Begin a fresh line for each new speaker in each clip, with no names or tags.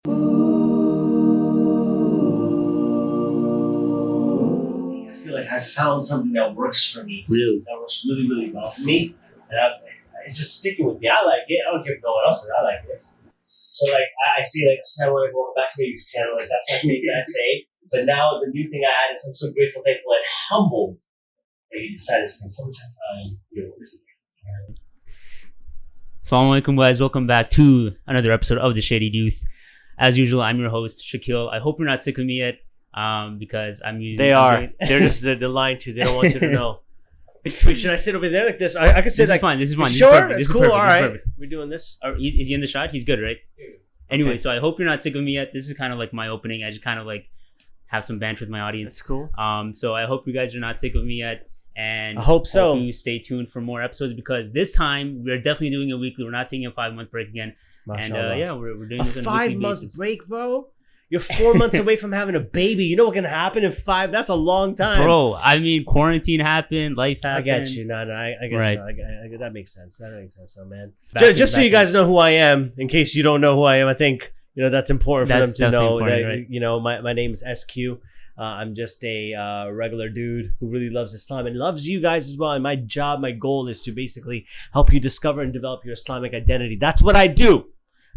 I feel like I found something that works for me.
Really?
That works really, really well for me. And it's just sticking with me. I like it. I don't care if no one else does. I like it. So, like, I see, like, Samuel, welcome back to my YouTube channel. Like, that's my thing that I say. But now the new thing I added is I'm so grateful, thankful, and humbled that you decided to spend so much time with this.
Assalamu alaikum, guys. Welcome back to another episode of The Shady Youth. As usual, I'm your host, Shaquille. I hope you're not sick of me yet, because I'm using...
They are. They're just they're lying to you. They don't want you to know. Wait, should I sit over there like this? I can sit
this
like...
Is fine. This is fine.
Sure?
This
It's
is
cool.
perfect.
All
This is
right.
perfect.
We're doing this.
Is he in the shot? He's good, right? Anyway,
Okay.
so I hope you're not sick of me yet. This is kind of like my opening. I just kind of like have some banter with my audience.
That's cool.
So I hope you guys are not sick of me yet. And
I hope so.
You stay tuned for more episodes, because this time we're definitely doing a weekly. We're not taking a 5-month break again.
Mashallah.
And yeah, we're doing
A
this on a weekly
5-month
basis.
break, bro? You're 4 months away from having a baby. You know what can happen in 5? That's a long time.
Bro, I mean, quarantine happened, life
I
happened.
get you. No, I guess
Right.
so. That makes sense. That makes sense, man.
Back
Just so
back
you guys know who I am, in case you don't know who I am, I think that's important for
That's
them to know
definitely
that
important, right?
my name is SQ. I'm just a regular dude who really loves Islam and loves you guys as well. And my goal is to basically help you discover and develop your Islamic identity. That's what I do.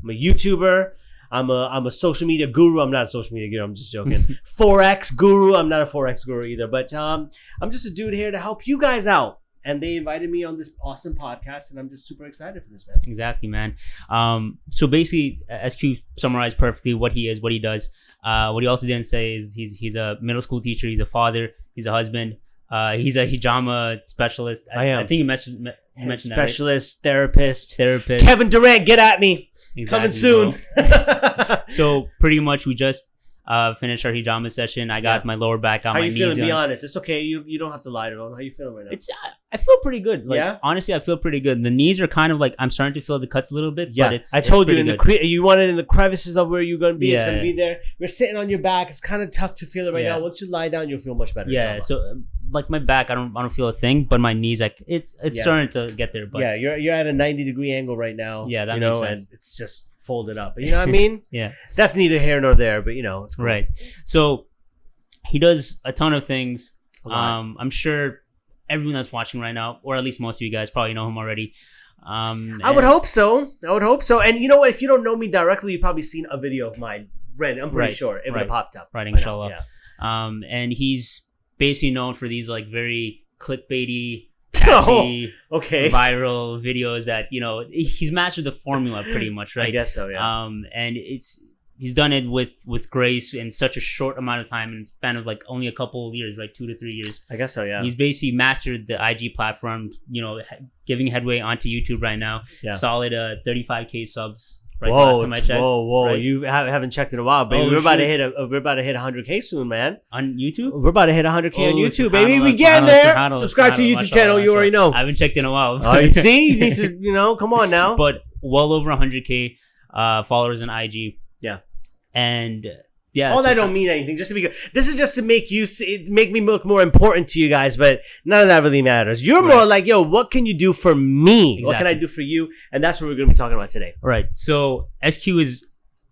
I'm a YouTuber. I'm a social media guru. I'm not a social media guru. I'm just joking. Forex guru. I'm not a Forex guru either. But I'm just a dude here to help you guys out. And they invited me on this awesome podcast, and I'm just super excited for this, man.
Exactly, man. So basically, SQ summarized perfectly what he is, what he does. What he also didn't say is he's a middle school teacher. He's a father. He's a husband. He's a hijama specialist.
I am.
I think you mentioned
Specialist, therapist.
Therapist.
Kevin Durant, get at me.
Exactly,
Coming soon.
So pretty much we just finished our hijama session. I got my lower back on
How
my
you
knees.
feeling? Be honest. It's okay. You don't have to lie to them. How you feeling right now?
I feel pretty good. Like,
Yeah?
honestly, I feel pretty good. The knees are kind of like, I'm starting to feel the cuts a little bit.
Yeah,
But
I told you
pretty
in
good.
you want it in the crevices of where you're gonna be. It's
Yeah.
gonna be there. You're sitting on your back. It's kind of tough to feel it right
Yeah.
now. Once you lie down, you'll feel much better.
Yeah,
Tell
so like my back, I don't feel a thing, but my knees, like it's
Yeah.
starting to get there. But
yeah, you're at a 90-degree angle right now.
Yeah, that
you
makes
know,
sense.
and it's just folded up. You know what I mean?
yeah,
That's neither here nor there, but it's cool.
right. So he does a ton of things.
A lot.
I'm sure everyone that's watching right now, or at least most of you guys, probably know him already.
I would hope so. And you know what? If you don't know me directly, you've probably seen a video of mine. Right, I'm pretty
Right,
sure it would
right.
have popped up.
Right,
by now,
inshallah.
Yeah.
And he's basically known for these like very clickbaity,
Oh,
catchy,
okay.
viral videos that he's mastered the formula pretty much, right?
I guess so. Yeah.
And he's done it with grace in such a short amount of time, in a span of like only a couple of years, right? 2 to 3 years.
I guess so. Yeah.
He's basically mastered the IG platform, giving headway onto YouTube right now.
Yeah.
Solid 35K subs. Right, the last time I checked.
Whoa!
Right?
You haven't checked in a while, baby.
Oh,
we're about to
shit.
hit we're about to hit 100K soon, man.
On YouTube?
We're about to hit 100K on
Oh,
YouTube, baby. We
subhanallah,
getting
subhanallah,
there.
subhanallah,
Subscribe to
subhanallah,
YouTube channel.
mashallah,
You already know.
I haven't checked in a while.
See, you need to, come on now.
But well over 100K followers on IG.
Yeah.
And yeah.
All that don't mean anything. Just to be good. This is just to make me look more important to you guys, but none of that really matters. You're more like, yo, what can you do for me?
Exactly.
What can I do for you? And that's what we're going to be talking about today.
Right. So SQ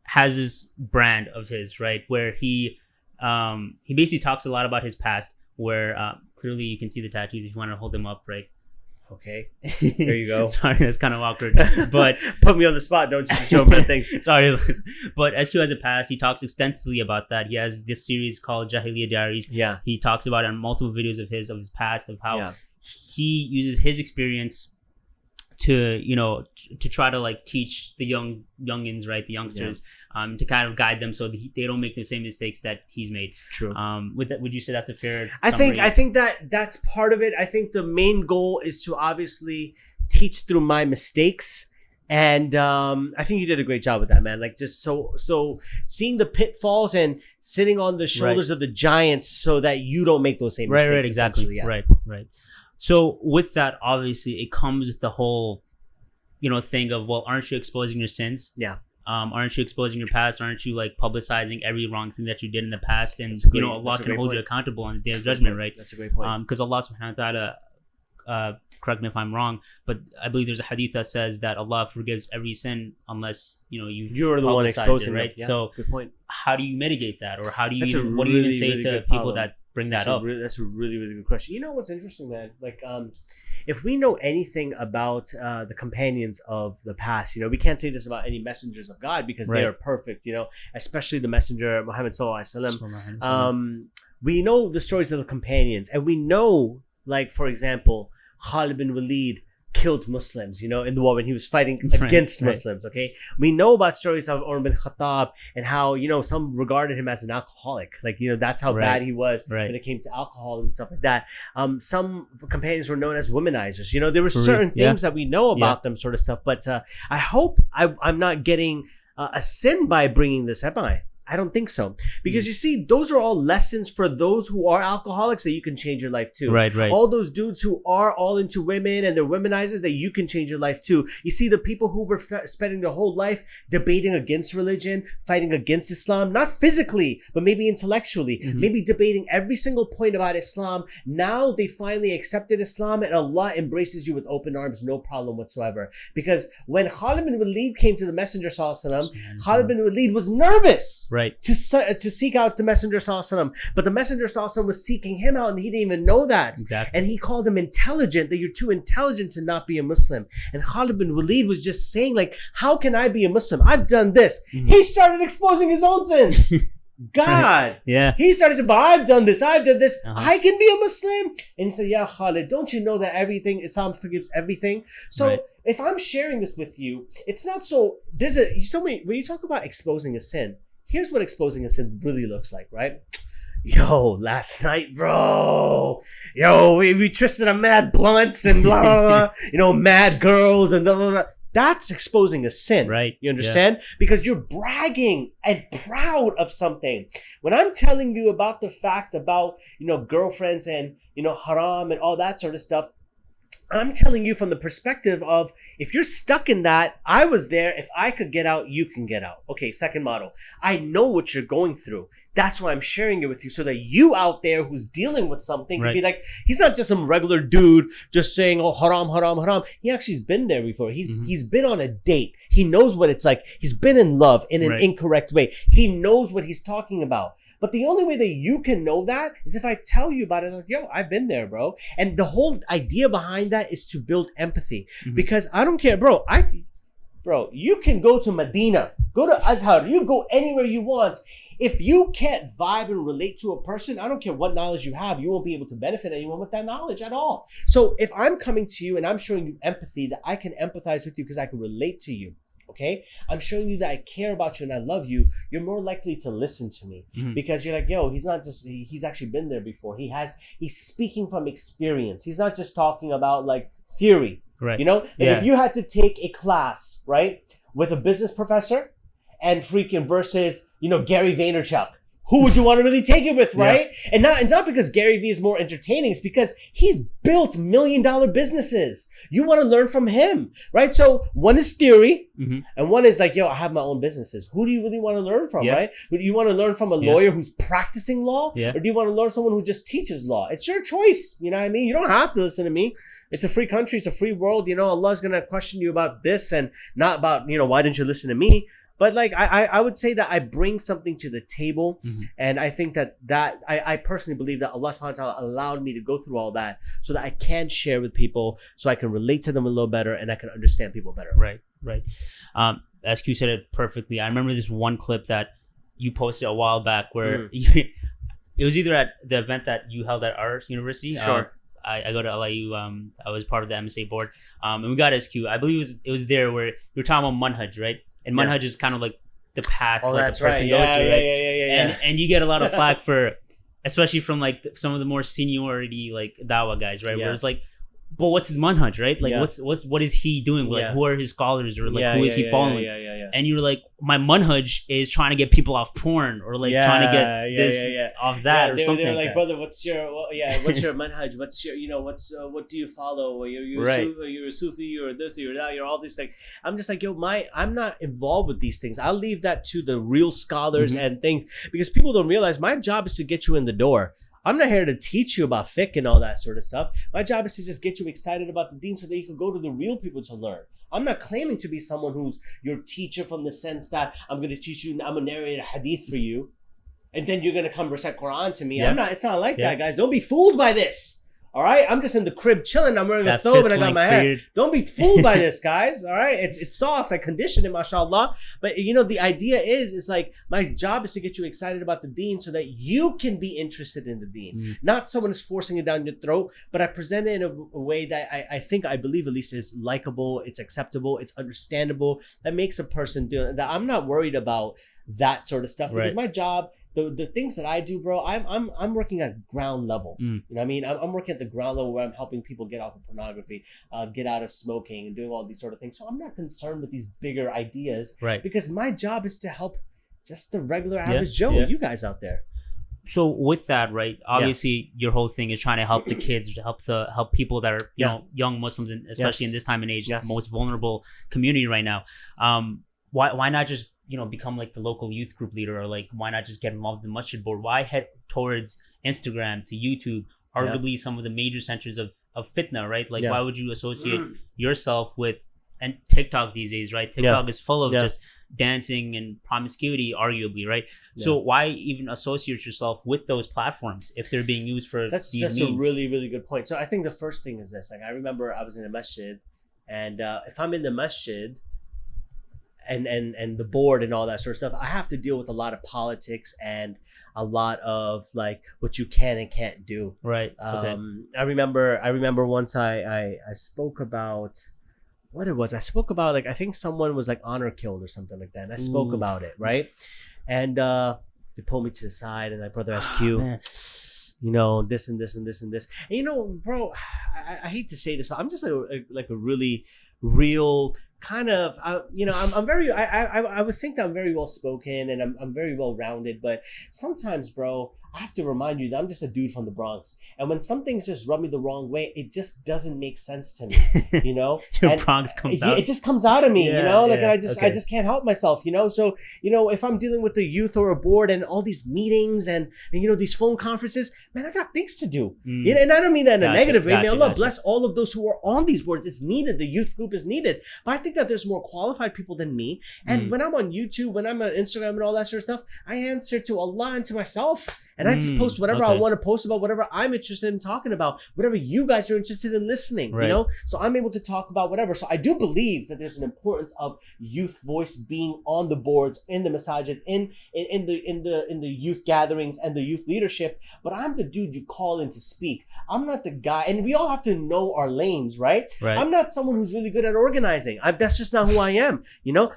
has this brand of his, right, where he basically talks a lot about his past, where clearly you can see the tattoos if you want to hold them up, right?
Okay. There you go.
Sorry, that's kind of awkward. But
put me on the spot, don't you? To show me things.
Sorry. But SQ has a past. He talks extensively about that. He has this series called Jahiliyyah Diaries.
Yeah.
He talks about it on multiple videos of his past, of how
Yeah.
he uses his experience to try to like teach the youngins, right, the youngsters, to kind of guide them so they don't make the same mistakes that he's made.
True.
Would you say that's a fair
I
summary?
think that's part of it. I think the main goal is to obviously teach through my mistakes. And I think you did a great job with that, man. Like, just so seeing the pitfalls and sitting on the shoulders of the giants so that you don't make those same mistakes.
Right, exactly.
Yeah.
Right. So with that, obviously, it comes with the whole, thing of, well, aren't you exposing your sins?
Yeah.
Aren't you exposing your past? Aren't you like publicizing every wrong thing that you did in the past? And Allah can hold you accountable on the day of judgment, right?
That's a great point.
Because Allah subhanahu wa ta'ala correct me if I'm wrong, but I believe there's a hadith that says that Allah forgives every sin unless
you're the one exposing
it, right?
Yeah,
so
good point.
How do you mitigate that, or how do
That's a
what do you even
really,
say
really
to
good
people
problem.
that bring that up?
That's a really, really good question. You know what's interesting, man? Like, if we know anything about the companions of the past, we can't say this about any messengers of God because they are perfect, especially the messenger Muhammad sallallahu alaihi wasallam. We know the stories of the companions, and we know, like, for example, Khalid bin Walid killed Muslims, in the war when he was fighting against Muslims, okay? We know about stories of Umar bin Khattab and how, some regarded him as an alcoholic. Like, that's how bad he was when it came to alcohol and stuff like that. Some companions were known as womanizers. There were certain things that we know about them, sort of stuff. But I hope I'm not getting a sin by bringing this, am I? I don't think so. Because you see, those are all lessons for those who are alcoholics that you can change your life too.
Right.
All those dudes who are all into women and they're womenizers, that you can change your life too. You see, the people who were spending their whole life debating against religion, fighting against Islam, not physically, but maybe intellectually, maybe debating every single point about Islam. Now they finally accepted Islam and Allah embraces you with open arms, no problem whatsoever. Because when Khalid bin Walid came to the Messenger sallallahu alaihi wasallam, Khalid bin Walid was nervous. To seek out the Messenger sallallahu alaihi wasallam, but the Messenger sallallahu alaihi wasallam was seeking him out, and he didn't even know that.
Exactly.
And he called him intelligent, that you're too intelligent to not be a Muslim. And Khalid bin Walid was just saying, like, how can I be a Muslim? I've done this. He started exposing his own sins. God. He started saying, but I've done this. I can be a Muslim. And he said, yeah, Khalid, don't you know that Islam forgives everything? So if I'm sharing this with you, it's not so, when you talk about exposing a sin, here's what exposing a sin really looks like, right? Yo, last night, bro. Yo, we twisted a mad blunts and blah, blah, mad girls and blah, blah, blah. That's exposing a sin.
Right.
You understand? Because you're bragging and proud of something. When I'm telling you about the fact about, girlfriends and, haram and all that sort of stuff, I'm telling you from the perspective of, if you're stuck in that, I was there. If I could get out, you can get out. Okay, second model. I know what you're going through. That's why I'm sharing it with you, so that you out there who's dealing with something can be like, he's not just some regular dude just saying, oh, haram, haram, haram. He actually's been there before. He's been on a date. He knows what it's like. He's been in love in an incorrect way. He knows what he's talking about. But the only way that you can know that is if I tell you about it. Like, yo, I've been there, bro. And the whole idea behind that is to build empathy. Because I don't care, bro. You can go to Medina, go to Azhar, you go anywhere you want. If you can't vibe and relate to a person, I don't care what knowledge you have, you won't be able to benefit anyone with that knowledge at all. So if I'm coming to you and I'm showing you empathy, that I can empathize with you because I can relate to you. Okay, I'm showing you that I care about you and I love you. You're more likely to listen to me because you're like, yo, he's actually been there before. He's speaking from experience. He's not just talking about like theory.
Right.
If you had to take a class, right, with a business professor and freaking versus, Gary Vaynerchuk, who would you want to really take it with, right? And not because Gary Vee is more entertaining, it's because he's built $1 million businesses. You want to learn from him, right? So one is theory and one is like, yo, I have my own businesses. Who do you really want to learn from, right? Do you want to learn from a lawyer who's practicing law? Or do you want to learn someone who just teaches law? It's your choice, you know what I mean? You don't have to listen to me. It's a free country. It's a free world. Allah's going to question you about this and not about, why didn't you listen to me? But like, I would say that I bring something to the table. And I think that I personally believe that Allah subhanahu wa ta'ala allowed me to go through all that so that I can share with people, so I can relate to them a little better and I can understand people better.
Right. SQ said it perfectly. I remember this one clip that you posted a while back where it was either at the event that you held at our university.
Sure.
I go to LIU. I was part of the MSA board. And we got SQ. I believe it was there where you were talking about manhaj, right? And manhaj is kind of like the path
that's
the person
right.
goes through, right?
Yeah.
And you get a lot of flack for, especially from like some of the more seniority like dawah guys, right? Where it's like, but what's his manhaj, right? Like what is he doing? Like who are his scholars, or like who is he following? And you're like, my manhaj is trying to get people off porn, or like trying to get this off that, or something.
They're like,
that.
brother, what's your manhaj? What's your what do you follow? You're a Sufi, you're this, you're that, you're all this. Like, I'm just like, yo, I'm not involved with these things. I'll leave that to the real scholars and things, because people don't realize my job is to get you in the door. I'm not here to teach you about fiqh and all that sort of stuff. My job is to just get you excited about the deen so that you can go to the real people to learn. I'm not claiming to be someone who's your teacher from the sense that I'm going to teach you, I'm going to narrate a hadith for you, and then you're going to come recite Quran to me. It's not like that, guys. Don't be fooled by this. All right, I'm just in the crib chilling. I'm wearing a thobe and I got my hair. Don't be fooled by this, guys. All right, it's soft. I conditioned it, mashallah. But the idea is like my job is to get you excited about the deen so that you can be interested in the deen. Not someone is forcing it down your throat, but I present it in a way that I believe at least is likable, it's acceptable, it's understandable. That makes a person do that. I'm not worried about that sort of stuff because my job. The things that I do, bro, I'm working at ground level. You know what I mean? I'm working at the ground level where I'm helping people get off of pornography, get out of smoking and doing all these sort of things. So I'm not concerned with these bigger ideas because my job is to help just the regular average Joe, you guys out there.
So with that, right? Obviously, your whole thing is trying to help the kids, help people that are young Muslims, and especially in this time and age, the most vulnerable community right now. Why not just become like the local youth group leader, or like why not just get involved in the masjid board? Why head towards Instagram to YouTube, arguably some of the major centers of fitna, right? Like why would you associate yourself with, and TikTok these days, right? TikTok is full of just dancing and promiscuity, arguably, right? So why even associate yourself with those platforms if they're being used for these means?
That's a really, really good point. So I think the first thing is this. Like I remember I was in a masjid, and if I'm in the masjid and the board and all that sort of stuff, I have to deal with a lot of politics and a lot of like what you can and can't do.
Right.
I remember once I spoke about what it was. I spoke about like I think someone was like honor killed or something like that. And I spoke about it, right? And they pulled me to the side and like brother SQ. This and this and this and this. And bro, I hate to say this, but I'm just like a really real kind of I'm very I would think that I'm very well spoken and I'm very well rounded, but sometimes, bro, I have to remind you that I'm just a dude from the Bronx, and when some things just rub me the wrong way, it just doesn't make sense to me.
Your Bronx comes out.
It just comes out of me. I just can't help myself. So if I'm dealing with the youth or a board and all these meetings and these phone conferences, man, I got things to do. And I don't mean that in a negative way. May Allah bless all of those who are on these boards. It's needed. The youth group is needed, but I think that there's more qualified people than me. And when I'm on YouTube, when I'm on Instagram and all that sort of stuff, I answer to Allah and to myself. And I just post whatever I want to post about, whatever I'm interested in talking about, whatever you guys are interested in listening, So I'm able to talk about whatever. So I do believe that there's an importance of youth voice being on the boards, in the masajid, in the youth gatherings and the youth leadership. But I'm the dude you call in to speak. I'm not the guy, and we all have to know our lanes, right? I'm not someone who's really good at organizing. That's just not who I am,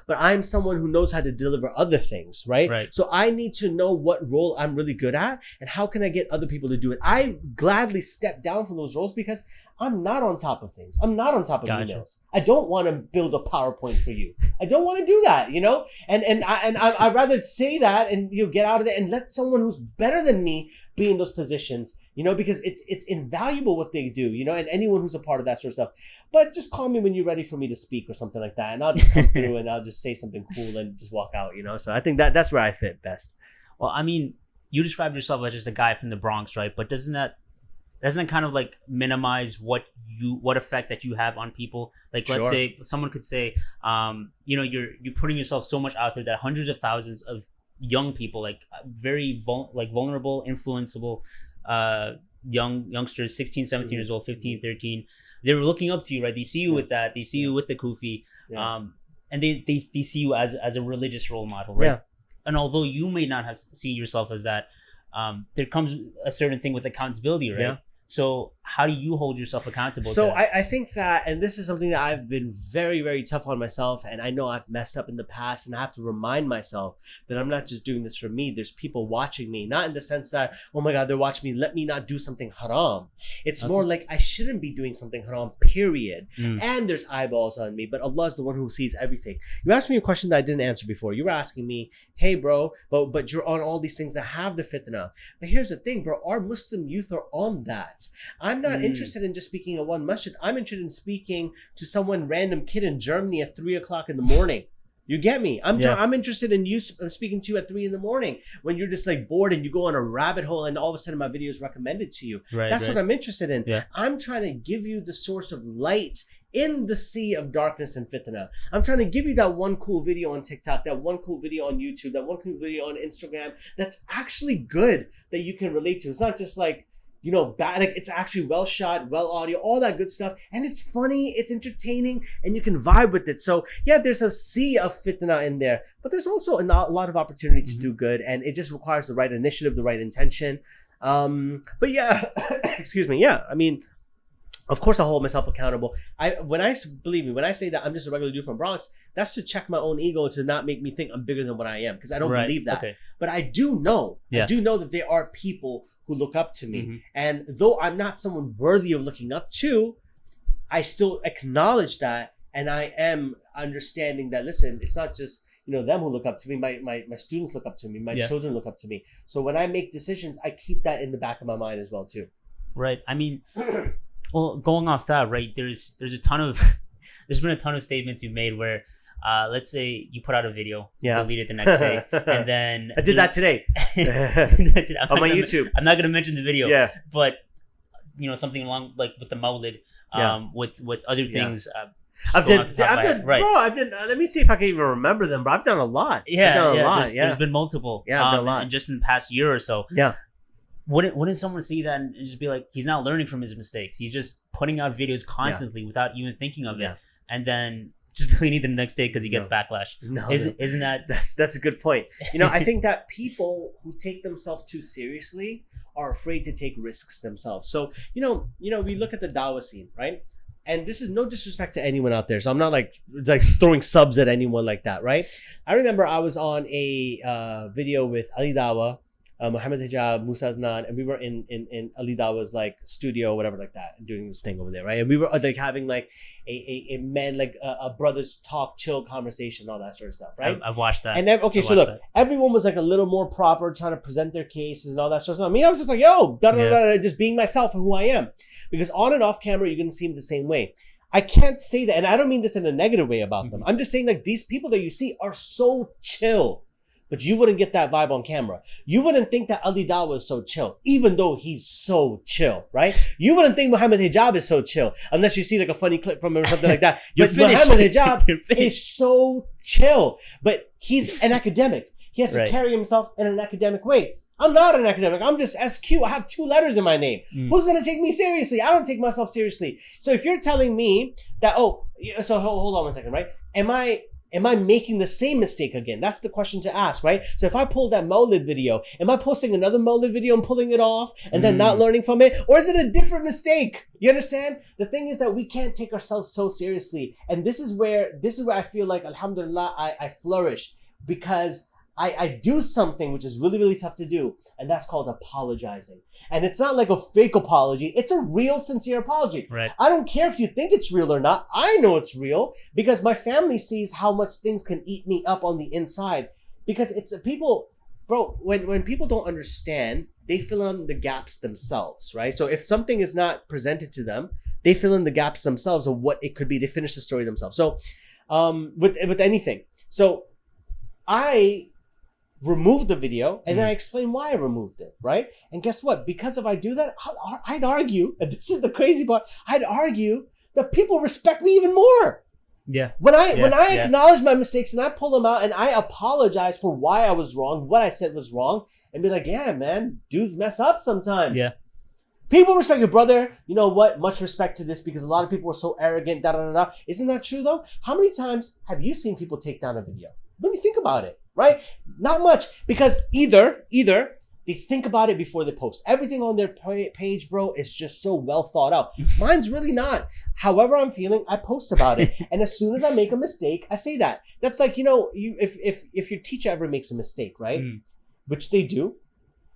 But I'm someone who knows how to deliver other things, right? So I need to know what role I'm really good at. And how can I get other people to do it? I gladly step down from those roles because I'm not on top of things. I'm not on top of emails. I don't want to build a PowerPoint for you. I don't want to do that, And I'd rather say that and get out of it and let someone who's better than me be in those positions, because it's invaluable what they do, and anyone who's a part of that sort of stuff. But just call me when you're ready for me to speak or something like that, and I'll just come through and I'll just say something cool and just walk out, So I think that's where I fit best.
Well, I mean, you described yourself as just a guy from the Bronx, right? But doesn't that kind of like minimize what effect that you have on people? Like, let's say someone could say, you're putting yourself so much out there that hundreds of thousands of young people, like very vulnerable, influenceable, youngsters, 16, 17 years old, 15, 13, they're looking up to you, right? They see you with that. They see you with the kufi, and they see you as a religious role model, right? And although you may not have seen yourself as that, there comes a certain thing with accountability, right? So how do you hold yourself accountable?
So I think that, and this is something that I've been very, very tough on myself, and I know I've messed up in the past, and I have to remind myself that I'm not just doing this for me. There's people watching me, not in the sense that, oh my God, they're watching me, let me not do something haram. It's more like I shouldn't be doing something haram, period. And there's eyeballs on me, but Allah is the one who sees everything. You asked me a question that I didn't answer before. You were asking me, hey bro, but you're on all these things that have the fitna. But here's the thing, bro, our Muslim youth are on that. I'm not interested in just speaking at one masjid. I'm interested in speaking to someone random kid in Germany at 3 o'clock in the morning. You get me?
Yeah.
I'm interested in you speaking to you at 3 a.m. when you're just like bored and you go on a rabbit hole and all of a sudden my video is recommended to you.
Right,
That's
right.
what I'm interested in.
Yeah.
I'm trying to give you the source of light in the sea of darkness and fitna. I'm trying to give you that one cool video on TikTok, that one cool video on YouTube, that one cool video on Instagram that's actually good that you can relate to. It's not just like, bad. Like, it's actually well shot, well audio, all that good stuff. And it's funny, it's entertaining, and you can vibe with it. So yeah, there's a sea of fitna in there, but there's also a lot of opportunity to do good. And it just requires the right initiative, the right intention. But yeah, excuse me. Yeah, I mean, of course I hold myself accountable. Believe me, when I say that I'm just a regular dude from Bronx, that's to check my own ego, to not make me think I'm bigger than what I am. Because I don't believe that. Okay. But I do know that there are people who look up to me. And though I'm not someone worthy of looking up to, I still acknowledge that. And I am understanding that, listen, it's not just, them who look up to me. My students look up to me. My children look up to me. So when I make decisions, I keep that in the back of my mind as well too.
Right. I mean, well, going off that, right, there's been a ton of statements you've made where, let's say you put out a video, delete it the next day, and then
I did that today on my YouTube.
I'm not gonna mention the video,
Yeah.
but something along like with the Mawlid, with other things.
I've done, let me see if I can even remember them, but I've done a lot.
There's been multiple.
Yeah, I've done a lot.
And just in the past year or so.
Yeah.
Wouldn't someone see that and just be like, he's not learning from his mistakes? He's just putting out videos constantly without even thinking of it, and then just deleting them the next day because he gets backlash.
No,
isn't that?
That's a good point. I think that people who take themselves too seriously are afraid to take risks themselves. So we look at the Dawah scene, right? And this is no disrespect to anyone out there, so I'm not like throwing subs at anyone like that, right? I remember I was on a video with Ali Dawah, Muhammad Hijab, Musa Adnan, and we were in Ali Dawah's like studio, whatever like that, and doing this thing over there, right? And we were like having like a man, like a brothers talk, chill conversation, all that sort of stuff, right?
I've watched that.
And look, everyone was like a little more proper, trying to present their cases and all that sort of stuff. I mean, I was just like, yo, just being myself and who I am, because on and off camera, you're gonna see me the same way. I can't say that, and I don't mean this in a negative way about them. I'm just saying, like, these people that you see are so chill. But you wouldn't get that vibe on camera. You wouldn't think that Ali Dawah is so chill, even though he's so chill, right? You wouldn't think Muhammad Hijab is so chill, unless you see like a funny clip from him or something like that. But Muhammad Hijab is so chill. But he's an academic. He has to carry himself in an academic way. I'm not an academic. I'm just SQ. I have 2 letters in my name. Who's going to take me seriously? I don't take myself seriously. So if you're telling me that, so hold on one second, right? Am I making the same mistake again? That's the question to ask, right? So if I pull that Mawlid video, am I posting another Mawlid video and pulling it off and then not learning from it? Or is it a different mistake? You understand? The thing is that we can't take ourselves so seriously. And this is where I feel like, alhamdulillah, I flourish, because I do something which is really, really tough to do, and that's called apologizing. And it's not like a fake apology. It's a real, sincere apology.
Right.
I don't care if you think it's real or not. I know it's real because my family sees how much things can eat me up on the inside. Because it's people, bro, when people don't understand, they fill in the gaps themselves, right? So if something is not presented to them, they fill in the gaps themselves of what it could be. They finish the story themselves. So with anything. So I removed the video, and then I explained why I removed it, right? And guess what? Because if I do that, I'd argue, and this is the crazy part, I'd argue that people respect me even more.
Yeah.
When I acknowledge my mistakes and I pull them out and I apologize for why I was wrong, what I said was wrong, and be like, yeah, man, dudes mess up sometimes.
Yeah.
People respect your brother. You know what? Much respect to this, because a lot of people are so arrogant, da-da-da-da. Isn't that true, though? How many times have you seen people take down a video? Really think about it, right? Not much, because either they think about it before they post. Everything on their page, bro, is just so well thought out. Mine's really not. However I'm feeling, I post about it. And as soon as I make a mistake, I say that. That's like, if your teacher ever makes a mistake, right? Which they do,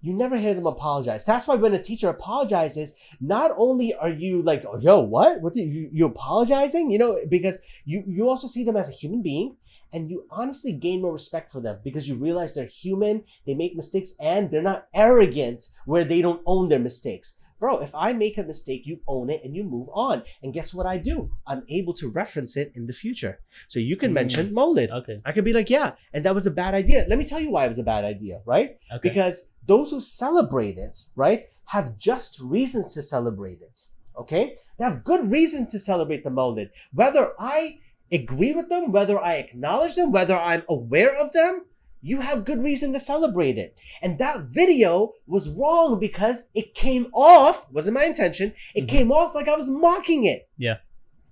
you never hear them apologize. That's why when a teacher apologizes, not only are you like, oh, yo, what? What did you apologizing? Because you also see them as a human being, and you honestly gain more respect for them because you realize they're human, they make mistakes, and they're not arrogant where they don't own their mistakes. bro, if I make a mistake, you own it and you move on. And guess what I do? I'm able to reference it in the future. So you can mention Mawlid.
Okay.
I could be like, yeah, and that was a bad idea. Let me tell you why it was a bad idea, right?
Okay.
Because those who celebrate it, right, have just reasons to celebrate it. Okay? They have good reasons to celebrate the Mawlid. Whether I agree with them, whether I acknowledge them, whether I'm aware of them, you have good reason to celebrate it. And that video was wrong because it came off, wasn't my intention, it came off like I was mocking it.
Yeah.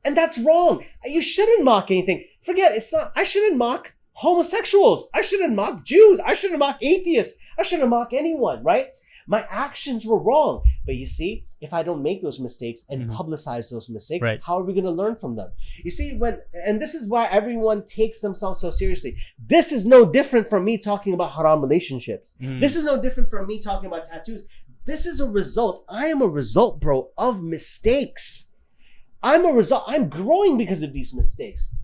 And that's wrong. You shouldn't mock anything. Forget, it's not, I shouldn't mock homosexuals. I shouldn't mock Jews. I shouldn't mock atheists. I shouldn't mock anyone, right? My actions were wrong. But you see, if I don't make those mistakes and publicize those mistakes,
Right.
how are we going to learn from them? You see, and this is why everyone takes themselves so seriously. This is no different from me talking about haram relationships. This is no different from me talking about tattoos. This is a result. I am a result, bro, of mistakes. I'm a result. I'm growing because of these mistakes.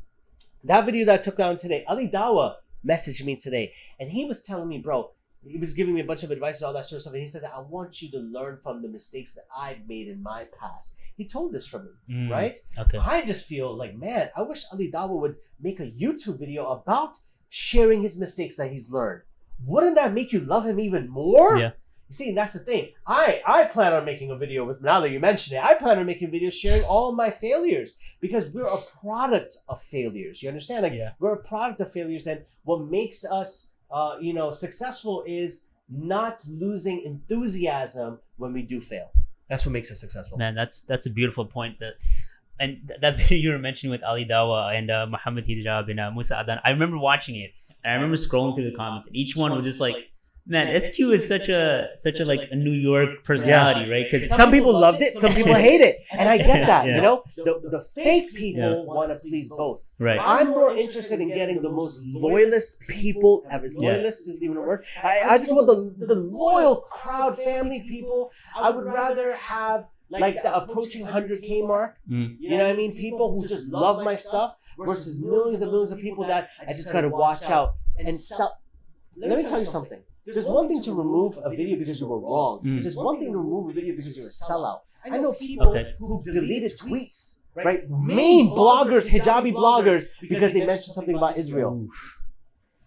That video that I took down today, Ali Dawa messaged me today, and he was telling me, bro, he was giving me a bunch of advice and all that sort of stuff, and he said that I want you to learn from the mistakes that I've made in my past. He told this from me, right?
Okay.
I just feel like, man, I wish Ali Dawa would make a YouTube video about sharing his mistakes that he's learned. Wouldn't that make you love him even more?
Yeah.
You see, and that's the thing. I plan on making a video with, now that you mention it, I plan on making videos sharing all my failures because we're a product of failures. You understand? Like, we're a product of failures, and what makes us, successful is not losing enthusiasm when we do fail. That's what makes us successful.
Man, that's a beautiful point. That video you were mentioning with Ali Dawa and Muhammad Hijab and Musa Adan, I remember watching it, and I remember scrolling through the comments, and each one was just like, man, SQ is such a like a New York personality, right? Because
some people loved it, some people hate it, and I get that. You know, the fake people want to please both.
Right.
I'm more interested in getting the most loyalist people ever. Loyalist isn't even a word. I just want the loyal crowd, family people. I would rather have like the approaching 100K mark. You know what I mean? People who just love my stuff versus millions and millions of people that I just got to watch out and sell. Let me tell you something. There's one thing to remove a video because you were wrong. There's one thing to remove a video because you're a sellout. I know people who've deleted tweets, right? Main bloggers, hijabi bloggers, because they mentioned something about Israel.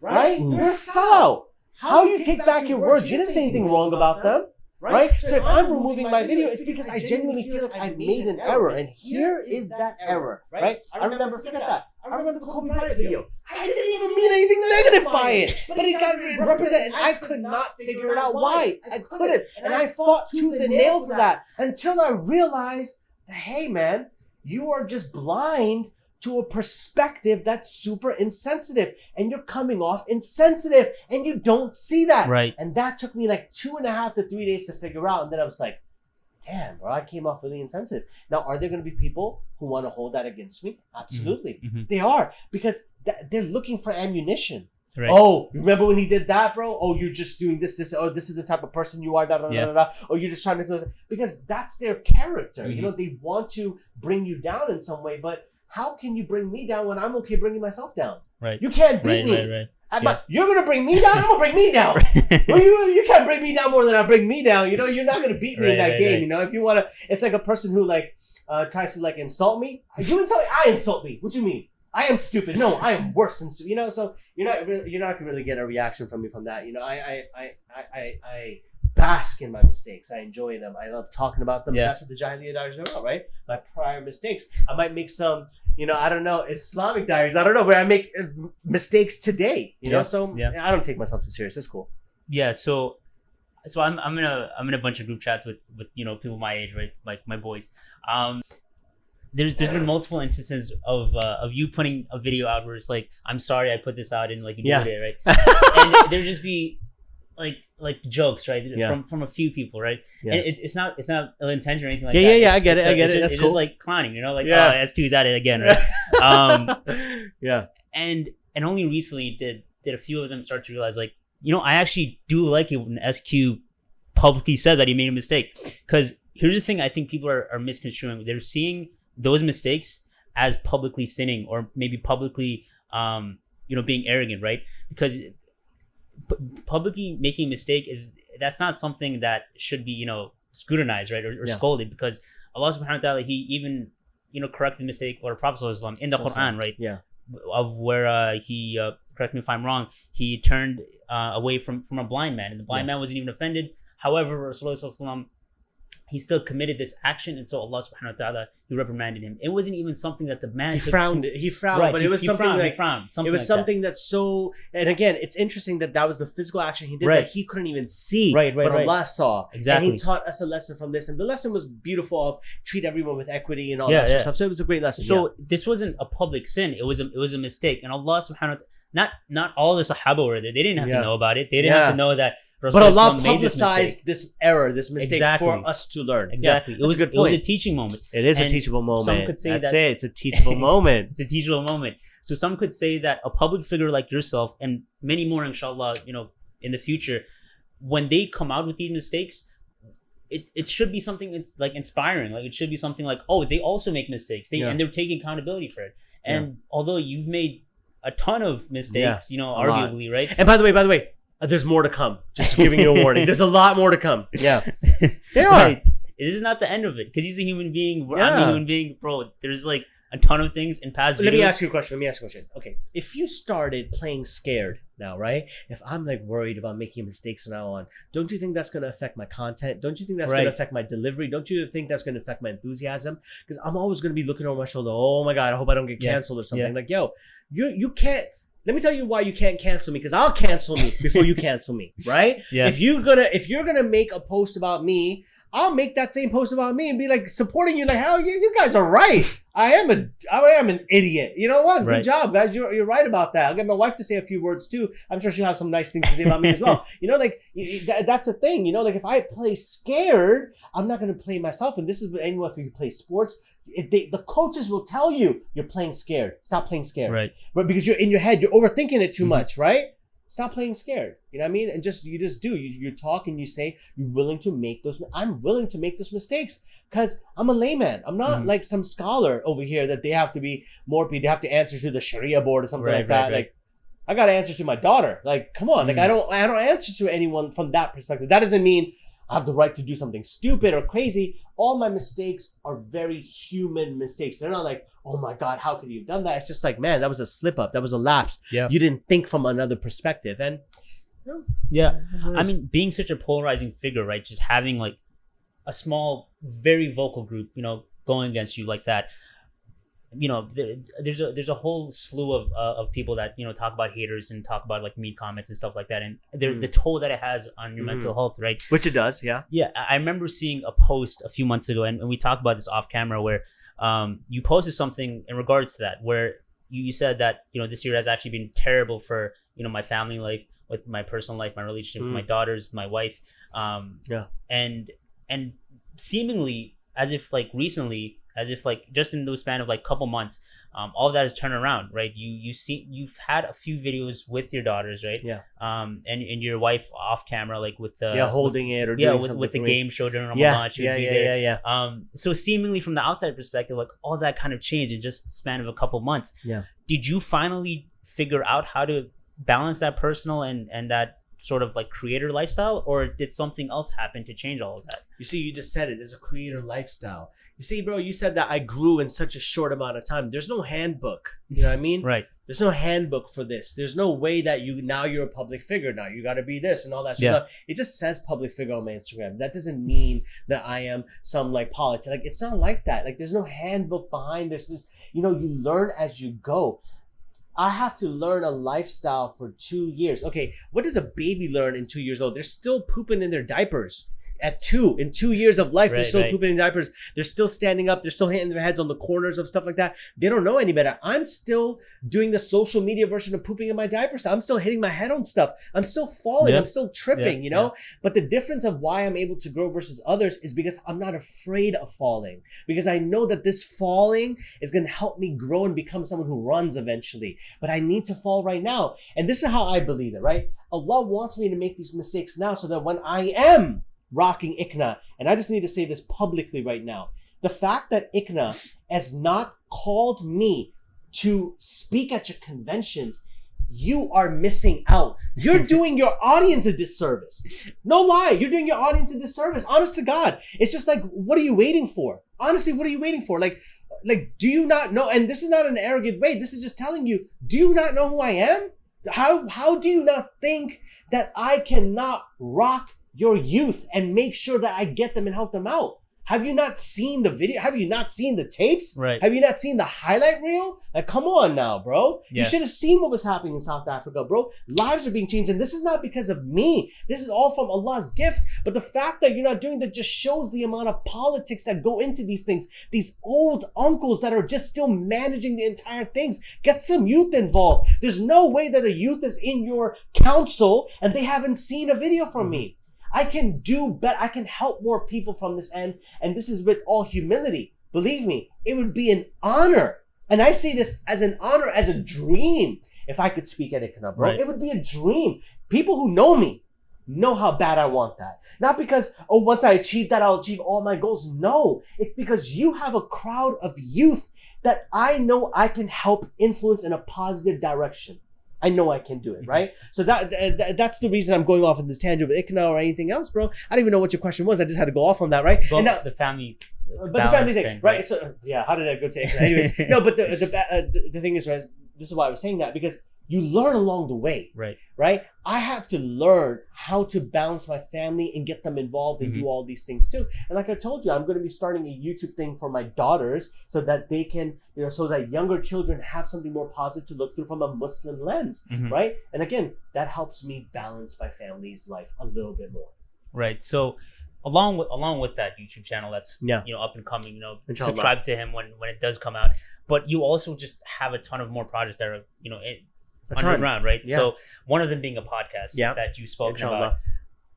Right? You're a sellout. How you take back your words? You didn't say anything wrong about them. Right? So if I'm removing my video, it's because I genuinely feel like I made an error. And here is that error. Right? I remember, forget that. I remember the Kobe Bryant video. I didn't even mean anything negative by it. But it got represented. And I could not figure it out why. I couldn't. And I fought tooth and nail for that until I realized that, hey, man, you are just blind to a perspective that's super insensitive, and you're coming off insensitive, and you don't see that.
Right.
And that took me like 2.5 to 3 days to figure out. And then I was like, damn, bro, I came off really insensitive. Now, are there going to be people who want to hold that against me? Absolutely. They are, because they're looking for ammunition.
Right.
Oh, you remember when he did that, bro? Oh, you're just doing this. Oh, this is the type of person you are. Oh, you're just trying to, because that's their character. You know, they want to bring you down in some way, but how can you bring me down when I'm okay bringing myself down?
Right.
You can't beat me.
Right.
You're going to bring me down? I'm going to bring me down. Well, you can't bring me down more than I bring me down. You know, you're not going to beat me in that game. You know, if you want to, it's like a person who like tries to like insult me. You insult me, I insult me. What do you mean? I am stupid. No, I am worse than stupid. You know, so you're not going to really get a reaction from me from that. You know, I bask in my mistakes. I enjoy them. I love talking about them. That's what the Jahiliyyah Diaries are about, right? My prior mistakes. I might make some, I don't know, Islamic diaries. I don't know, where I make mistakes today. You know, so I don't take myself too serious. It's cool.
Yeah. So I'm in a bunch of group chats with people my age, right? Like my boys. There's been multiple instances of you putting a video out where it's like, I'm sorry I put this out and like you did it, right? And there just be like jokes, right? From a few people, right? And it's not ill intention or anything like that.
I get it. That's
it's
cool.
Just like clowning, like SQ's at it again, right? And only recently did a few of them start to realize, like, I actually do like it when SQ publicly says that he made a mistake. Because here's the thing, I think people are misconstruing. They're seeing those mistakes as publicly sinning, or maybe publicly being arrogant, right? Because publicly making a mistake that's not something that should be scrutinized, right, or scolded, because Allah subhanahu wa ta'ala, he even corrected the mistake, or Prophet sallallahu alaihi wasallam in the Quran, right, of where he correct me if I'm wrong, he turned away from a blind man, and the blind man wasn't even offended. However, Rasulullah sallallahu alaihi wasallam, he still committed this action, and so Allah subhanahu wa ta'ala, he reprimanded him. It wasn't even something that the man
frowned, right, but it was something that's so, and again, it's interesting that was the physical action he did that he couldn't even see, but Allah saw.
Exactly.
And he taught us a lesson from this, and the lesson was beautiful of treat everyone with equity and all that sort of stuff. So it was a great lesson.
So this wasn't a public sin, it was a mistake, and Allah subhanahu wa ta'ala, not all the Sahaba were there. They didn't have to know about it. They didn't have to know that
but Allah publicized this error, this mistake for us to learn.
Exactly. It was a good point. It was a teaching moment.
It is a teachable moment.
Some could say
it's a teachable moment.
It's a teachable moment. So some could say that a public figure like yourself, and many more, inshallah, in the future, when they come out with these mistakes, it should be something that's like inspiring. Like it should be something like, oh, they also make mistakes. And they're taking accountability for it. And although you've made a ton of mistakes, arguably, right?
And by the way, there's more to come. Just giving you a warning. There's a lot more to come. Yeah.
There are. Right. This is not the end of it. Because he's a human being. I'm a human being. Bro, there's like a ton of things in past videos.
Let me ask you a question. Okay. If you started playing scared now, right? If I'm like worried about making mistakes from now on, don't you think that's going to affect my content? Don't you think that's going to affect my delivery? Don't you think that's going to affect my enthusiasm? Because I'm always going to be looking over my shoulder. Oh my God, I hope I don't get canceled or something. Like, yo, you can't. Let me tell you why you can't cancel me, because I'll cancel me before you cancel me, right?
Yeah.
If you're gonna make a post about me, I'll make that same post about me and be like supporting you, like, hell, you guys are right. I am an idiot. You know what? Good job, guys. You're right about that. I'll get my wife to say a few words too. I'm sure she'll have some nice things to say about me as well. That's the thing. Like if I play scared, I'm not gonna play myself. And this is what anyone, if you play sports, the coaches will tell you you're playing scared. Stop playing scared.
Right.
But because you're in your head, you're overthinking it too much, right? Stop playing scared. You know what I mean? And you just do. You talk and you say you're willing to make those. I'm willing to make those mistakes because I'm a layman. I'm not like some scholar over here that they have to be more. They have to answer to the Sharia board or something like that. Right. Like I got to answer to my daughter. Like come on. Like I don't answer to anyone from that perspective. That doesn't mean I have the right to do something stupid or crazy. All my mistakes are very human mistakes. They're not like, oh my God, how could you have done that? It's just like, man, that was a slip up. That was a lapse.
Yeah.
You didn't think from another perspective. And
I mean, being such a polarizing figure, right? Just having like a small, very vocal group, going against you like that. There's a whole slew of people that talk about haters and talk about like mean comments and stuff like that, and the toll that it has on your mental health, right?
Which it does, yeah.
I remember seeing a post a few months ago, and we talked about this off camera, where you posted something in regards to that, where you said that this year has actually been terrible for my family life, with my personal life, my relationship with my daughters, my wife, and seemingly as if like recently, as if like just in the span of like couple months, all of that has turned around, right? You've had a few videos with your daughters, right?
Yeah.
And your wife off camera, like with the
holding it or doing something
with the game show during Ramadan.
Yeah.
So seemingly from the outside perspective, like all that kind of changed in just the span of a couple months.
Yeah.
Did you finally figure out how to balance that personal and that sort of like creator lifestyle, or did something else happen to change all of that?
You see, you just said it. There's a creator lifestyle. You see, bro, you said that I grew in such a short amount of time. There's no handbook. You know what I mean?
Right.
There's no handbook for this. There's no way that you're a public figure now. You got to be this and all that stuff. It just says public figure on my Instagram. That doesn't mean that I am some like politics. Like it's not like that. Like there's no handbook behind this. You learn as you go. I have to learn a lifestyle for 2 years. Okay, what does a baby learn in 2 years old? They're still pooping in their diapers. In 2 years of life, they're still pooping in diapers. They're still standing up. They're still hitting their heads on the corners of stuff like that. They don't know any better. I'm still doing the social media version of pooping in my diapers. I'm still hitting my head on stuff. I'm still falling. I'm still tripping, But the difference of why I'm able to grow versus others is because I'm not afraid of falling. Because I know that this falling is going to help me grow and become someone who runs eventually. But I need to fall right now. And this is how I believe it, right? Allah wants me to make these mistakes now so that when I am rocking Ikna, and I just need to say this publicly right now, the fact that Ikna has not called me to speak at your conventions, you are missing out. You're doing your audience a disservice. No lie, you're doing your audience a disservice. Honest to God. It's just like, what are you waiting for? Honestly, what are you waiting for? Like, do you not know? And this is not an arrogant way. This is just telling you, do you not know who I am? How do you not think that I cannot rock your youth and make sure that I get them and help them out? Have you not seen the video? Have you not seen the tapes?
Right.
Have you not seen the highlight reel? Like, come on now, bro.
Yeah.
You should have seen what was happening in South Africa, bro. Lives are being changed. And this is not because of me. This is all from Allah's gift. But the fact that you're not doing that just shows the amount of politics that go into these things. These old uncles that are just still managing the entire things. Get some youth involved. There's no way that a youth is in your council and they haven't seen a video from me. I can do better. I can help more people from this end. And this is with all humility. Believe me, it would be an honor. And I say this as an honor, as a dream. If I could speak at Ikna, bro, It would be a dream. People who know me know how bad I want that. Not because, once I achieve that, I'll achieve all my goals. No, it's because you have a crowd of youth that I know I can help influence in a positive direction. I know I can do it, right? So that's the reason I'm going off in this tangent with Ikna or anything else, bro. I don't even know what your question was. I just had to go off on that, right?
Well, and now, the family,
but the family thing, right? So yeah, how did that go to Ikna? Anyways, no, but the thing is, right, this is why I was saying that, because you learn along the way, right? I have to learn how to balance my family and get them involved and do all these things too. And like I told you, I'm going to be starting a YouTube thing for my daughters so that they can, so that younger children have something more positive to look through from a Muslim lens, right? And again, that helps me balance my family's life a little bit more.
Right. So along with that YouTube channel that's up and coming, subscribe to him when it does come out. But you also just have a ton of more projects that are, underground, right? Yeah. So one of them being a podcast that you've spoken about.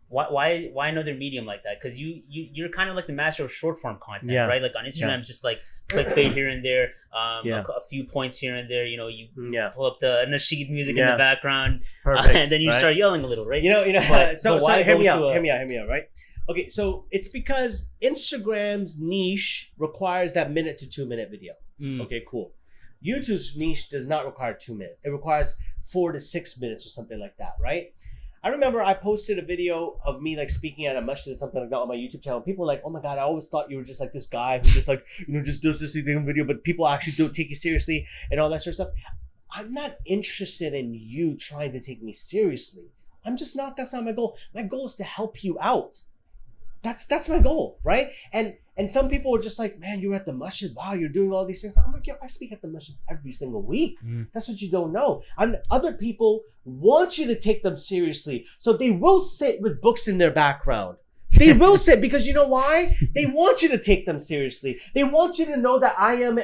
Why another medium like that? Because you're kind of like the master of short form content, right? Like on Instagram, it's just like clickbait here and there, a few points here and there. You pull up the nasheed music in the background, and then you start yelling a little, right?
So hear me out, right? Okay, so it's because Instagram's niche requires that 1 to 2 minute video. Okay, cool. YouTube's niche does not require 2 minutes. It requires 4 to 6 minutes or something like that, right? I remember I posted a video of me like speaking at a masjid or something like that on my YouTube channel. People were like, oh my God, I always thought you were just like this guy who just like, just does this thing video, but people actually don't take you seriously and all that sort of stuff. I'm not interested in you trying to take me seriously. I'm just not, that's not my goal. My goal is to help you out. That's my goal, right? And some people are just like, man, you're at the masjid. Wow, you're doing all these things. I'm like, I speak at the masjid every single week. That's what you don't know. Other people want you to take them seriously. So they will sit with books in their background. They will sit because you know why? They want you to take them seriously. They want you to know that I am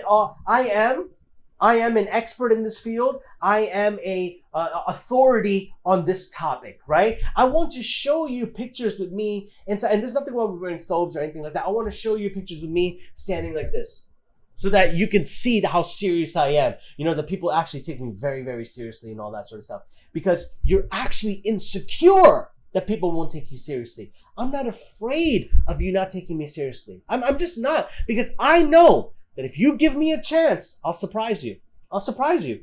an expert in this field. I am a authority on this topic, right? I want to show you pictures with me inside, and there's nothing wrong with wearing thobes or anything like that. I want to show you pictures with me standing like this so that you can see how serious I am. The people actually take me very, very seriously and all that sort of stuff, because you're actually insecure that people won't take you seriously. I'm not afraid of you not taking me seriously. I'm just not, because I know that if you give me a chance, I'll surprise you.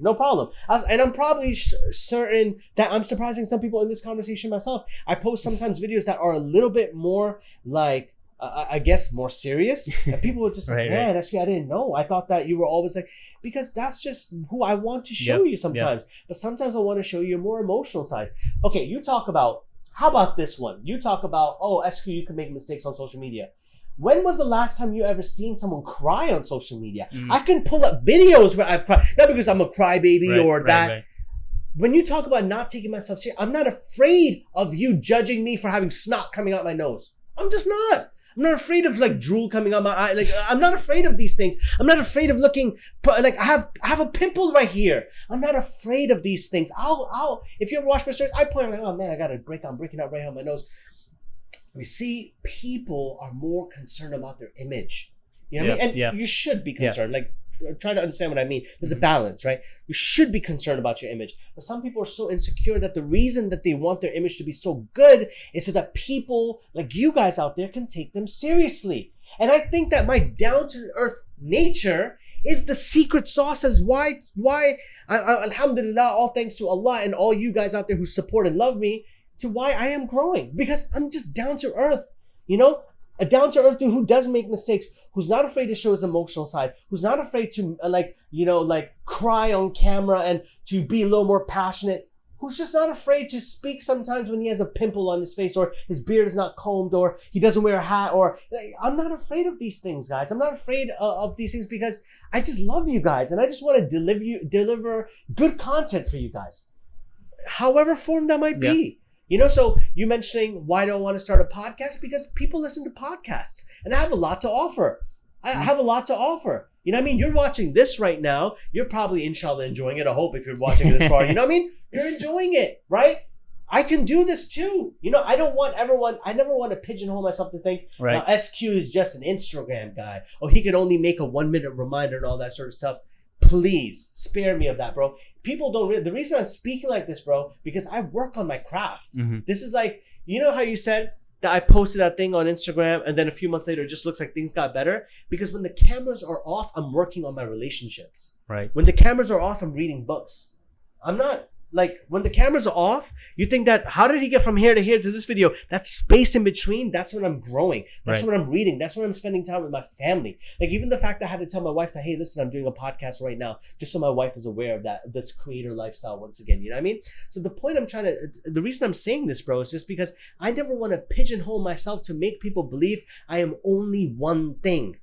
No problem. And I'm probably certain that I'm surprising some people in this conversation myself. I post sometimes videos that are a little bit more like, I guess, more serious. And people were just like, man, actually, I didn't know. I thought that you were always like, because that's just who I want to show you sometimes. But sometimes I want to show you a more emotional side. Okay, you talk about, how about this one? You talk about, SQ, you can make mistakes on social media. When was the last time you ever seen someone cry on social media? I can pull up videos where I've cried, not because I'm a crybaby or that. Right. When you talk about not taking myself seriously, I'm not afraid of you judging me for having snot coming out my nose. I'm just not. I'm not afraid of like drool coming out my eye. Like, I'm not afraid of these things. I'm not afraid of looking like I have a pimple right here. I'm not afraid of these things. I'll if you ever watch my stories, I point like, oh man, I got a break. I'm breaking out right on my nose. We see people are more concerned about their image. You know what I mean? And you should be concerned. Like, try to understand what I mean. There's a balance, right? You should be concerned about your image. But some people are so insecure that the reason that they want their image to be so good is so that people like you guys out there can take them seriously. And I think that my down-to-earth nature is the secret sauce as why alhamdulillah, all thanks to Allah and all you guys out there who support and love me, to why I am growing. Because I'm just down to earth, you know? A down to earth dude who does make mistakes, who's not afraid to show his emotional side, who's not afraid to cry on camera and to be a little more passionate, who's just not afraid to speak sometimes when he has a pimple on his face or his beard is not combed or he doesn't wear a hat. Or I'm not afraid of these things, guys. I'm not afraid of these things because I just love you guys and I just want to deliver good content for you guys, however form that might be. You know, so you mentioning why do I want to start a podcast? Because people listen to podcasts and I have a lot to offer. I have a lot to offer. You know what I mean? You're watching this right now. You're probably, inshallah, enjoying it. I hope if you're watching this far, you know what I mean? You're enjoying it, right? I can do this too. You know, I never want to pigeonhole myself to think,
right,
SQ is just an Instagram guy. Or he can only make a 1 minute reminder and all that sort of stuff. Please spare me of that, bro. People don't the reason I'm speaking like this, bro, because I work on my craft. This is like, you know how you said that I posted that thing on Instagram and then a few months later it just looks like things got better? Because when the cameras are off, I'm working on my relationships.
Right.
When the cameras are off, I'm reading books. I'm not like, when the cameras are off, you think that, how did he get from here to here to this video? That space in between, that's when I'm growing. That's when I'm reading. That's when I'm spending time with my family. Like even the fact that I had to tell my wife that, hey, listen, I'm doing a podcast right now, just so my wife is aware of that, this creator lifestyle once again, you know what I mean? So the reason I'm saying this, bro, is just because I never want to pigeonhole myself to make people believe I am only one thing.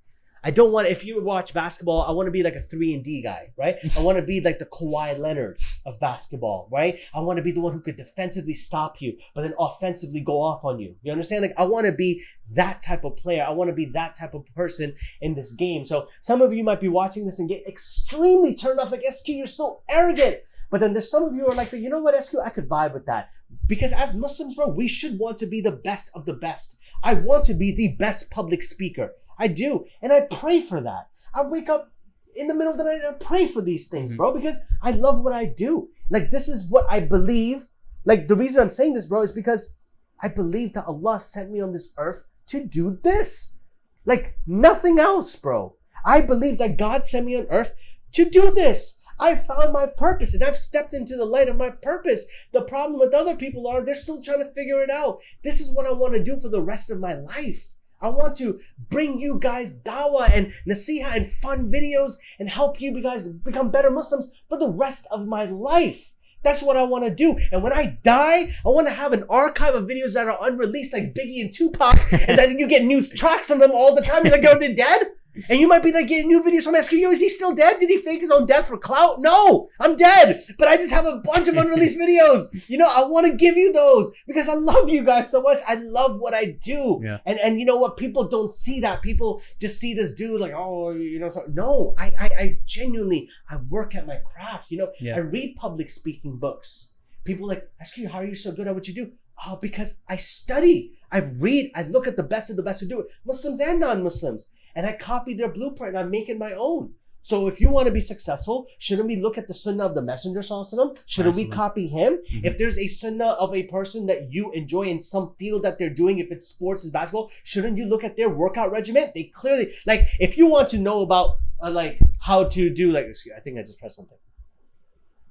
I don't want, if you watch basketball, I want to be like a 3-and-D guy, right? I want to be like the Kawhi Leonard of basketball, right? I want to be the one who could defensively stop you, but then offensively go off on you. You understand? Like, I want to be that type of player. I want to be that type of person in this game. So some of you might be watching this and get extremely turned off, like, SQ, you're so arrogant. But then there's some of you who are like, you know what, SQ, I could vibe with that. Because as Muslims, bro, we should want to be the best of the best. I want to be the best public speaker. I do. And I pray for that. I wake up in the middle of the night and I pray for these things, bro, because I love what I do. Like, this is what I believe. Like, the reason I'm saying this, bro, is because I believe that Allah sent me on this earth to do this. Like, nothing else, bro. I believe that God sent me on earth to do this. I found my purpose and I've stepped into the light of my purpose. The problem with other people are they're still trying to figure it out. This is what I want to do for the rest of my life. I want to bring you guys dawah and nasiha and fun videos and help you guys become better Muslims for the rest of my life. That's what I want to do. And when I die, I want to have an archive of videos that are unreleased like Biggie and Tupac and that you get new tracks from them all the time. You're like, yo, they're dead? And you might be like getting new videos from SQ. Yo, is he still dead? Did he fake his own death for clout? No, I'm dead. But I just have a bunch of unreleased videos. You know, I want to give you those because I love you guys so much. I love what I do.
Yeah.
And you know what? People don't see that. People just see this dude like, oh, you know, so, no, I genuinely, I work at my craft. You know, I read public speaking books. People like, SQ, how are you so good at what you do? Oh, because I study. I read. I look at the best of the best who do it. Muslims and non-Muslims. And I copy their blueprint and I make it my own. So if you want to be successful, shouldn't we look at the sunnah of the Messenger Sallallahu? Shouldn't we copy him? If there's a sunnah of a person that you enjoy in some field that they're doing, if it's sports and basketball, shouldn't you look at their workout regimen? They clearly, like, if you want to know about like how to do, like, excuse, I think I just pressed something.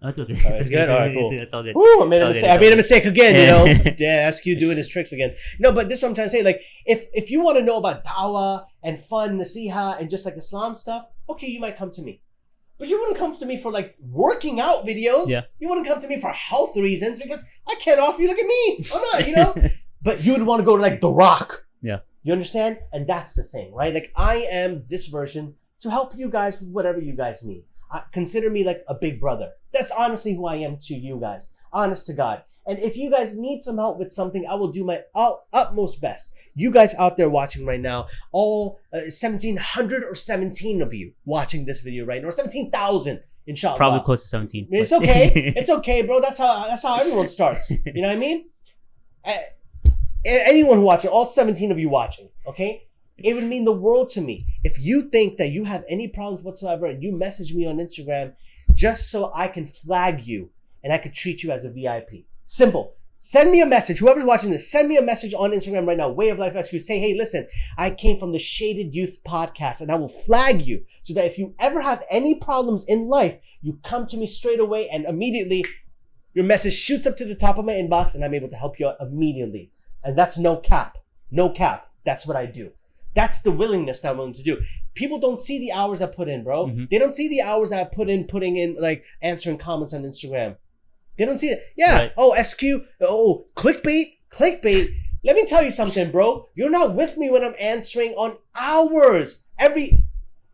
Oh, it's okay.
It's good. All right, cool.
It's all good.
Ooh, I made a mistake. I made a mistake again, you know. Yeah, SQ doing his tricks again. No, but this is what I'm trying to say. Like, if you want to know about dawah and fun, nasiha, and just like Islam stuff, okay, you might come to me. But you wouldn't come to me for like working out videos. Yeah. You wouldn't come to me for health reasons because I can't offer you. Look at me. I'm not, you know. But you would want to go to like The Rock.
Yeah.
You understand? And that's the thing, right? Like, I am this version to help you guys with whatever you guys need. Consider me like a big brother. That's honestly who I am to you guys. Honest to God. And if you guys need some help with something, I will do my utmost best. You guys out there watching right now, all 1,700 or 17 of you watching this video right now, or 17,000, inshallah.
Probably close to 17.
It's okay. It's okay, bro. That's how everyone starts. You know what I mean? Anyone who watching, all 17 of you watching, okay? It would mean the world to me if you think that you have any problems whatsoever and you message me on Instagram just so I can flag you and I could treat you as a VIP. Simple. Send me a message. Whoever's watching this, send me a message on Instagram right now. WayofLifeSQ. Say, hey, listen, I came from the Shaded Youth podcast, and I will flag you so that if you ever have any problems in life, you come to me straight away, and immediately your message shoots up to the top of my inbox, and I'm able to help you out immediately. And that's no cap. No cap. That's what I do. That's the willingness that I'm willing to do. People don't see the hours I put in, bro.
Mm-hmm.
They don't see the hours that I put in, putting in, like, answering comments on Instagram. They don't see it. Yeah. Right. Oh, SQ. Oh, clickbait. Let me tell you something, bro. You're not with me when I'm answering on hours.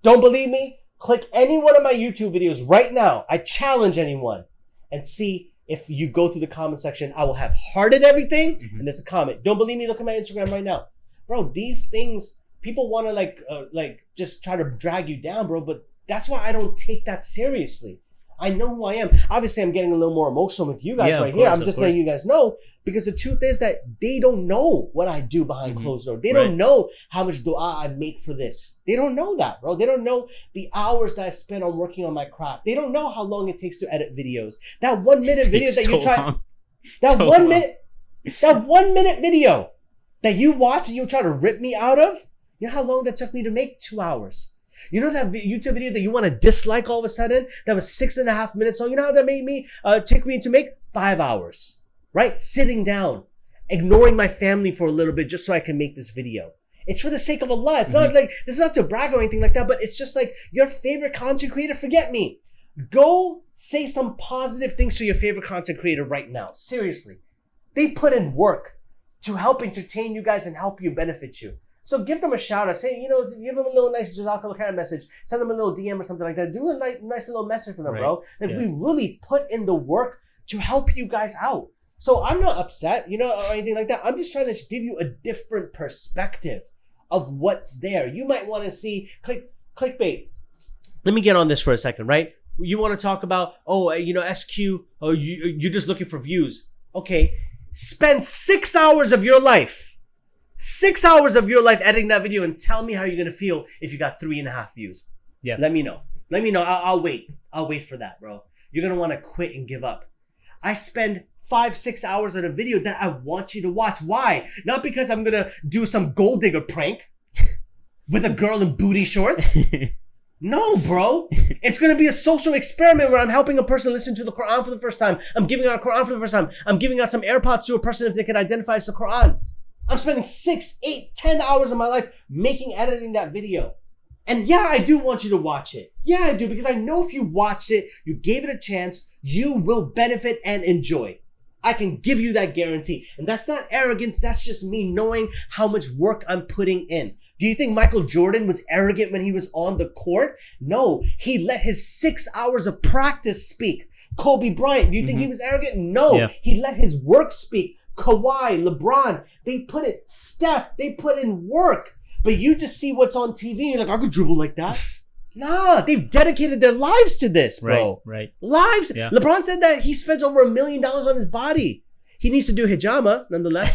Don't believe me? Click any one of my YouTube videos right now. I challenge anyone. And see if you go through the comment section. I will have hearted everything. Mm-hmm. And there's a comment. Don't believe me? Look at my Instagram right now. Bro, these things, people want to like just try to drag you down, bro. But that's why I don't take that seriously. I know who I am. Obviously, I'm getting a little more emotional with you guys right here. I'm just letting you guys know, because the truth is that they don't know what I do behind closed doors. They don't know how much dua I make for this. They don't know that, bro. They don't know the hours that I spend on working on my craft. They don't know how long it takes to edit videos. That 1 minute video that you try, that 1 minute video that you watch and you try to rip me out of, you know how long that took me to make? 2 hours. You know that YouTube video that you want to dislike all of a sudden? That was 6.5 minutes long. You know how that made me take me to make 5 hours, right? Sitting down, ignoring my family for a little bit just so I can make this video. It's for the sake of Allah. It's not like, this is not to brag or anything like that, but it's just like your favorite content creator. Forget me. Go say some positive things to your favorite content creator right now. Seriously. They put in work to help entertain you guys and help you benefit you. So give them a shout out. Say, give them a little nice Jazakallah Khair message. Send them a little DM or something like that. Do a nice little message for them, bro. Like, we really put in the work to help you guys out. So I'm not upset, or anything like that. I'm just trying to give you a different perspective of what's there. You might want to see clickbait. Let me get on this for a second, right? You want to talk about, SQ, you're just looking for views. Okay. Spend 6 hours of your life. 6 hours of your life editing that video and tell me how you're going to feel if you got 3.5 views. Yeah. Let me know. I'll wait. I'll wait for that, bro. You're going to want to quit and give up. I spend 5-6 hours on a video that I want you to watch. Why? Not because I'm going to do some gold digger prank with a girl in booty shorts. No, bro. It's going to be a social experiment where I'm helping a person listen to the Quran for the first time. I'm giving out a Quran for the first time. I'm giving out some AirPods to a person if they can identify as the Quran. I'm spending 6, 8, 10 hours of my life editing that video. And yeah, I do want you to watch it. Yeah, I do, because I know if you watched it, you gave it a chance, you will benefit and enjoy. I can give you that guarantee. And that's not arrogance. That's just me knowing how much work I'm putting in. Do you think Michael Jordan was arrogant when he was on the court? No, he let his 6 hours of practice speak. Kobe Bryant, do you think he was arrogant? No, he let his work speak. Kawhi, LeBron, Steph, they put in work. But you just see what's on TV and you're like, I could dribble like that. Nah, they've dedicated their lives to this, bro. Right. Lives. Yeah. LeBron said that he spends over $1 million on his body. He needs to do hijama, nonetheless,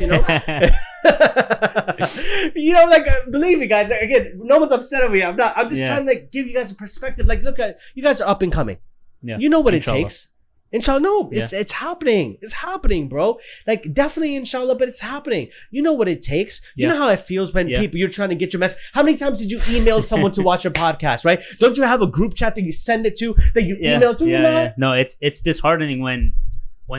believe me, guys. Again, no one's upset over me. I'm not. I'm just trying to give you guys a perspective. Like, look at, you guys are up and coming. Yeah. You know what Inshallah. It takes. Inshallah, no, it's happening. It's happening, bro. Like, definitely inshallah, but it's happening. You know what it takes. You know how it feels when you're trying to get your message. How many times did you email someone to watch your podcast, right? Don't you have a group chat that you send it to, that you email to?
No, it's disheartening when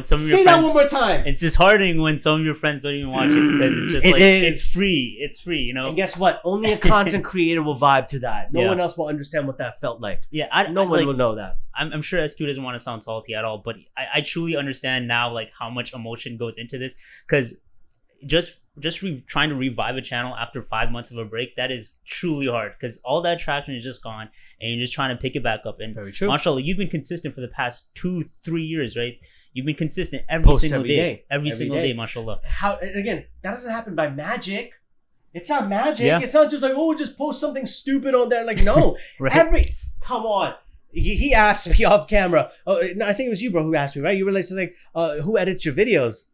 some of your
friends... Say that one more time.
It's disheartening when some of your friends don't even watch it, because it's just it's free. It's free,
And guess what? Only a content creator will vibe to that. No one else will understand what that felt like. Yeah, no one will know that.
I'm sure SQ doesn't want to sound salty at all, but I truly understand now, like, how much emotion goes into this, because just trying to revive a channel after 5 months of a break, that is truly hard, because all that traction is just gone and you're just trying to pick it back up. And very true. Mashallah, you've been consistent for the past 2-3 years, right? You've been consistent every single day. Every single day, mashallah.
Again, that doesn't happen by magic. It's not magic. Yeah. It's not just like, just post something stupid on there. Like, no. Come on. He asked me off camera. No, I think it was you, bro, who asked me, right? You were like, who edits your videos?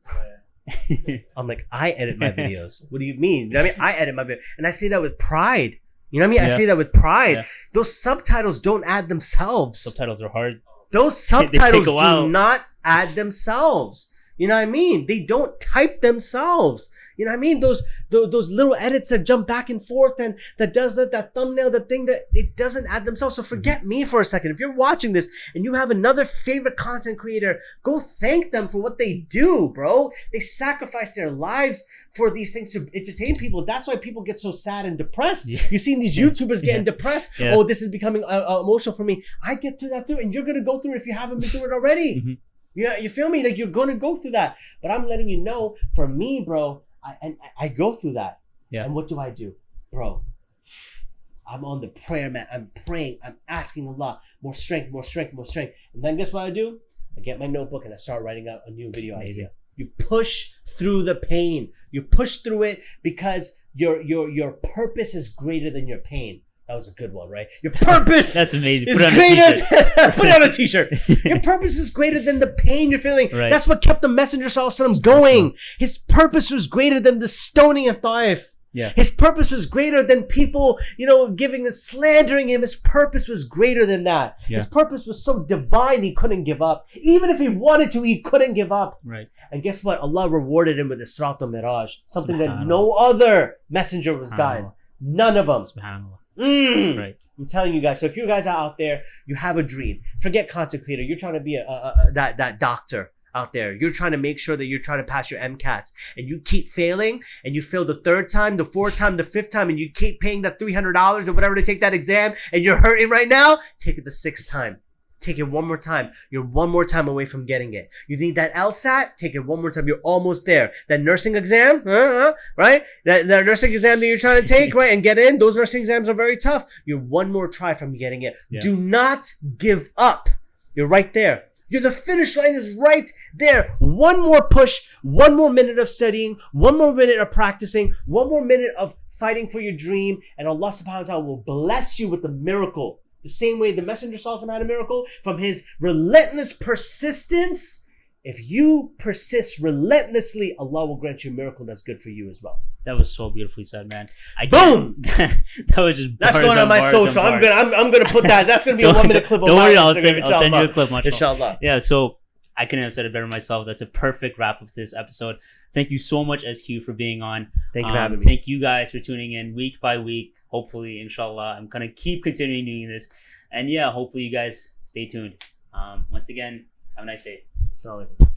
I'm like, I edit my videos. What do you mean? You know what I mean? I edit my videos. And I say that with pride. You know what I mean? I say that with pride. Yeah. Those subtitles don't add themselves.
Subtitles are hard.
Those subtitles do not add themselves. You know what I mean? They don't type themselves. You know what I mean? Those little edits that jump back and forth and that does that thumbnail, the thing that it doesn't add themselves. So forget me for a second. If you're watching this and you have another favorite content creator, go thank them for what they do, bro. They sacrifice their lives for these things to entertain people. That's why people get so sad and depressed.
Yeah.
You've seen these YouTubers getting depressed.
Yeah.
Oh, this is becoming emotional for me. I get through that too, and you're going to go through it if you haven't been through it already.
Mm-hmm.
Yeah, you feel me? Like, you're going to go through that. But I'm letting you know, for me, bro, I go through that.
Yeah.
And what do? Bro, I'm on the prayer mat. I'm praying. I'm asking Allah, more strength, more strength, more strength. And then guess what I do? I get my notebook and I start writing out a new video idea. You push through the pain. You push through it because your purpose is greater than your pain. That was a good one, right? Your purpose
That's amazing.
is
Put it on
greater.
a t-shirt.
Put it on a t-shirt. Your purpose is greater than the pain you're feeling.
Right.
That's what kept the Messenger Sallallahu Alaihi Wasallam going. His purpose was greater than the stoning of Taif.
Yeah.
His purpose was greater than people, slandering him. His purpose was greater than that.
Yeah.
His purpose was so divine he couldn't give up. Even if he wanted to, he couldn't give up.
Right.
And guess what? Allah rewarded him with Isra al-Miraj, something that
Subhanallah.
no other messenger was gotten. None of them.
Subhanallah. Right.
I'm telling you guys. So if you guys are out there, you have a dream. Forget content creator. You're trying to be that doctor out there. You're trying to make sure that you're trying to pass your MCATs, and you keep failing, and you fail the third time, the fourth time, the fifth time, and you keep paying that $300 or whatever to take that exam, and you're hurting right now. Take it the sixth time. Take it one more time. You're one more time away from getting it. You need that LSAT? Take it one more time. You're almost there. That nursing exam, right? That nursing exam that you're trying to take, right, and get in. Those nursing exams are very tough. You're one more try from getting it.
Yeah.
Do not give up. You're right there. The finish line is right there. One more push, one more minute of studying, one more minute of practicing, one more minute of fighting for your dream, and Allah subhanahu wa ta'ala will bless you with the miracle. The same way the Messenger Sallallahu Alaihi Wasallam had a miracle from his relentless persistence. If you persist relentlessly, Allah will grant you a miracle that's good for you as well.
That was so beautifully said, man.
Boom!
That was just
That's
bars
going on my
bars
social. I'm gonna put that. That's gonna be a 1 minute clip of
Don't
my
worry, I'll
Instagram,
send you a clip, mashallah.
Inshallah.
Yeah, so I couldn't have said it better myself. That's a perfect wrap up to this episode. Thank you so much, SQ, for being on.
Thank you for having me.
Thank you guys for tuning in week by week. Hopefully, inshallah, I'm gonna keep continuing doing this. And yeah, hopefully you guys stay tuned. Once again, have a nice day.
Assalamu alaikum.